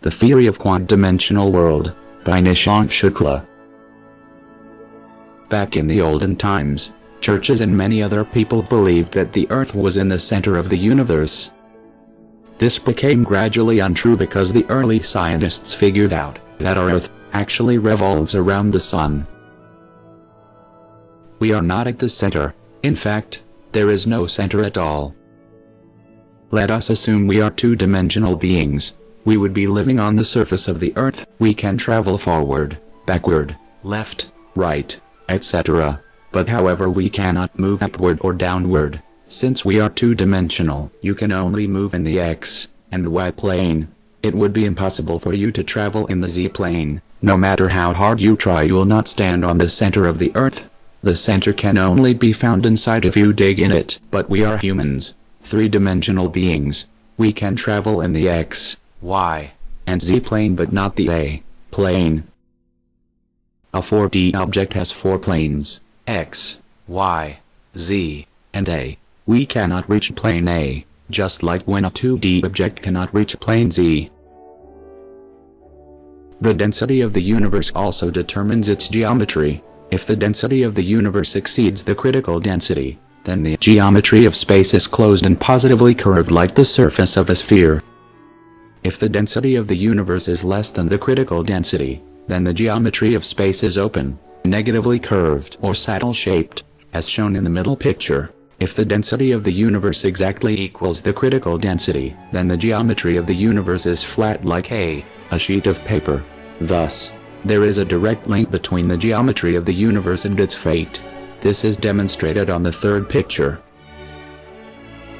The Theory of Quad-Dimensional World, by Nishant Shukla. Back in the olden times, churches and many other people believed that the Earth was in the center of the universe. This became gradually untrue because the early scientists figured out that our Earth actually revolves around the Sun. We are not at the center. In fact, there is no center at all. Let us assume we are two-dimensional beings. We would be living on the surface of the Earth. We can travel forward, backward, left, right, etc. But however, we cannot move upward or downward. Since we are two-dimensional, you can only move in the X and Y plane. It would be impossible for you to travel in the Z plane. No matter how hard you try, you will not stand on the center of the Earth. The center can only be found inside if you dig in it. But we are humans, three-dimensional beings. We can travel in the X, Y, and Z plane but not the A plane. A 4D object has 4 planes, X, Y, Z, and A. We cannot reach plane A, just like when a 2D object cannot reach plane Z. The density of the universe also determines its geometry. If the density of the universe exceeds the critical density, then the geometry of space is closed and positively curved like the surface of a sphere. If the density of the universe is less than the critical density, then the geometry of space is open, negatively curved or saddle-shaped, as shown in the middle picture. If the density of the universe exactly equals the critical density, then the geometry of the universe is flat like a sheet of paper. Thus, there is a direct link between the geometry of the universe and its fate. This is demonstrated on the third picture.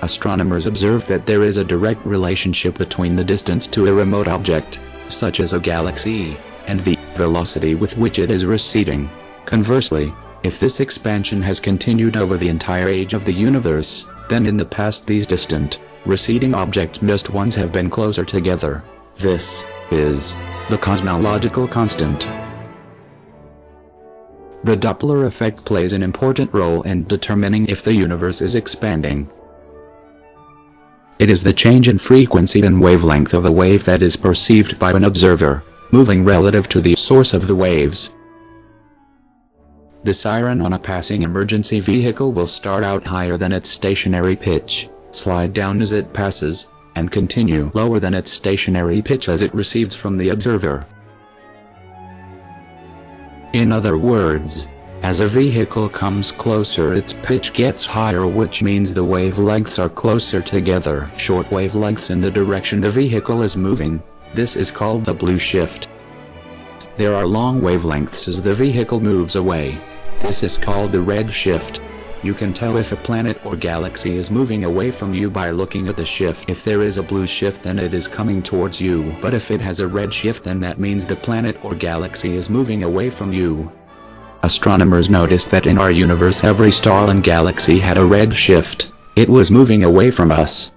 Astronomers observe that there is a direct relationship between the distance to a remote object, such as a galaxy, and the velocity with which it is receding. Conversely, if this expansion has continued over the entire age of the universe, then in the past these distant, receding objects must once have been closer together. This is the cosmological constant. The Doppler effect plays an important role in determining if the universe is expanding. It is the change in frequency and wavelength of a wave that is perceived by an observer, moving relative to the source of the waves. The siren on a passing emergency vehicle will start out higher than its stationary pitch, slide down as it passes, and continue lower than its stationary pitch as it recedes from the observer. In other words, as a vehicle comes closer, its pitch gets higher, which means the wavelengths are closer together. Short wavelengths in the direction the vehicle is moving. This is called the blue shift. There are long wavelengths as the vehicle moves away. This is called the red shift. You can tell if a planet or galaxy is moving away from you by looking at the shift. If there is a blue shift, then it is coming towards you. But if it has a red shift, then that means the planet or galaxy is moving away from you. Astronomers noticed that in our universe every star and galaxy had a red shift. It was moving away from us.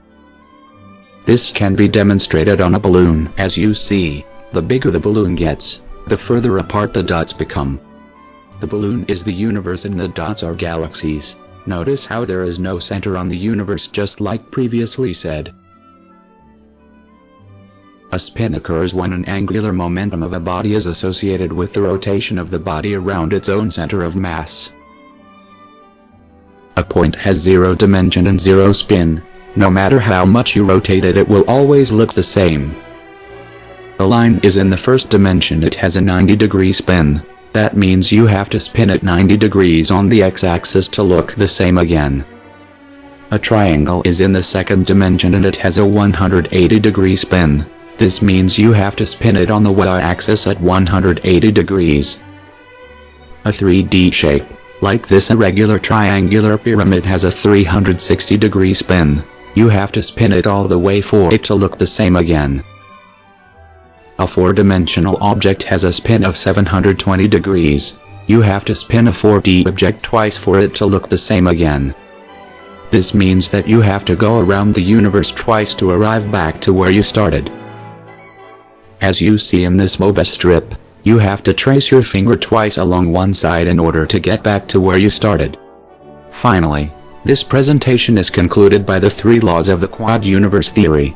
This can be demonstrated on a balloon. As you see, the bigger the balloon gets, the further apart the dots become. The balloon is the universe and the dots are galaxies. Notice how there is no center on the universe, just like previously said. A spin occurs when an angular momentum of a body is associated with the rotation of the body around its own center of mass. A point has 0 dimension and 0 spin. No matter how much you rotate it, it will always look the same. A line is in the first dimension. It has a 90-degree spin. That means you have to spin it 90 degrees on the x-axis to look the same again. A triangle is in the second dimension and it has a 180-degree spin. This means you have to spin it on the y-axis at 180 degrees. A 3D shape, like this irregular triangular pyramid, has a 360-degree spin. You have to spin it all the way for it to look the same again. A 4-dimensional object has a spin of 720 degrees. You have to spin a 4D object twice for it to look the same again. This means that you have to go around the universe twice to arrive back to where you started. As you see in this MOBA strip, you have to trace your finger twice along one side in order to get back to where you started. Finally, this presentation is concluded by the 3 laws of the quad universe theory.